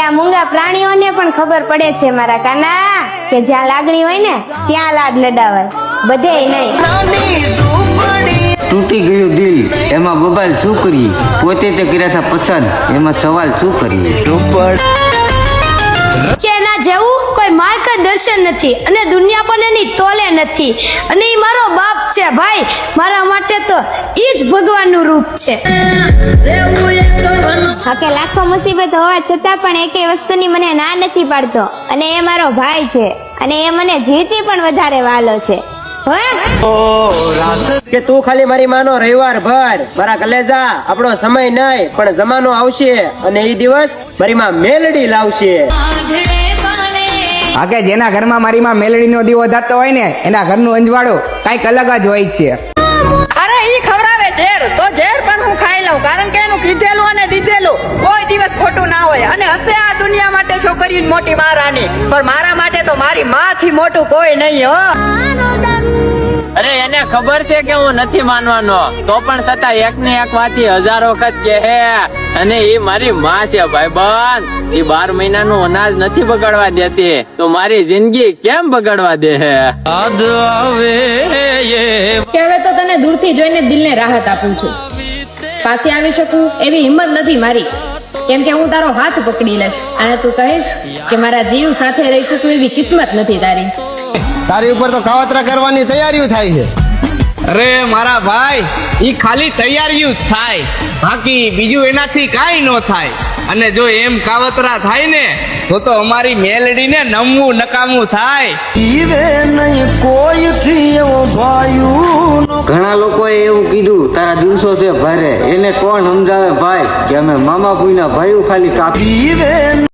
આ મૂંગા પ્રાણીઓને પણ ખબર પડે છે મારા કાના કે જ્યાં લાગણી હોય ને ત્યાં લાડ લડાવાય, બધે નહીં. તૂટી ગયું દિલ એમાં બબાલ શું કરીએ, પોતે તે કર્યા હતા પસંદ એમાં સવાલ શું કરીએ. કે એના જેવું કોઈ માર્ગદર્શન નથી અને દુનિયા પણ એની તોલે નથી, અને એ મારો બાપ છે ભાઈ, મારા માટે તો એ જ ભગવાનનું રૂપ છે. હા કે લાખો મુસીબત હોવા છતાં પણ એકે વસ્તુની મને ના નથી પાડતો, અને એ મારો ભાઈ છે, અને એ મને જીતી પણ વધારે વાલો છે. કે તું ખાલી મારી માનો રવિવાર ભર, મારા કલેજા આપણો સમય નહીં પણ જમાનો આવશે અને એ દિવસ મારી માં મેલડી લાવશે. હા કે જેના ઘરમાં મારી માં મેલડીનો દીવો થતો હોય ને એના ઘરનું અંજવાળું કઈક અલગ જ હોય છે. અરે ઈ ખવડાવે ઝેર તો ઝેર પણ હું ખાઈ લઉં, કારણ કે એનું કીધેલું અને દીધેલું કોઈ દિવસ ખોટું ના હોય. અને હશે આ દુનિયા માટે છોકરી મોટી મહારાણી, પણ મારા માટે તો મારી માં થી મોટું કોઈ નહીં હો. અરે એને ખબર છે કે હું નથી માનવાનો, તો પણ છતાં એક ની એક વાતી હજારો વખત કહે, અને એ મારી માં છે ભાઈબંધ. એ 12 મહિનાનું અનાજ નથી બગાડવા દેતી, તો મારી જિંદગી કેમ બગાડવા દે? કે હવે તો તને દૂરથી જોઈને દિલને રાહત આપું છું, પાછી આવી શકું એવી હિંમત નથી મારી, કેમ કે હું તારો હાથ પકડી લઈશ અને તું કહીશ કે મારા જીવ સાથે રહી શકું એવી કિસ્મત નથી તારી. તારી ઉપર તો કાવતરા કરવાની તૈયારીઓ થાય છે. અરે મારા ભાઈ, ઈ ખાલી તૈયારીઓ જ થાય, બાકી બીજું એનાથી કાઈ ન થાય. અને જો એમ કાવતરા થાય ને તો અમારી મેલડીને નમવું નકામું થાય. ઘણા લોકોએ એવું કીધું તારા દિવસો છે ભારે, એને કોણ સમજાવે ભાઈ કે અમે મામા ભૂઈના ભાઈઓ ખાલી કાપી.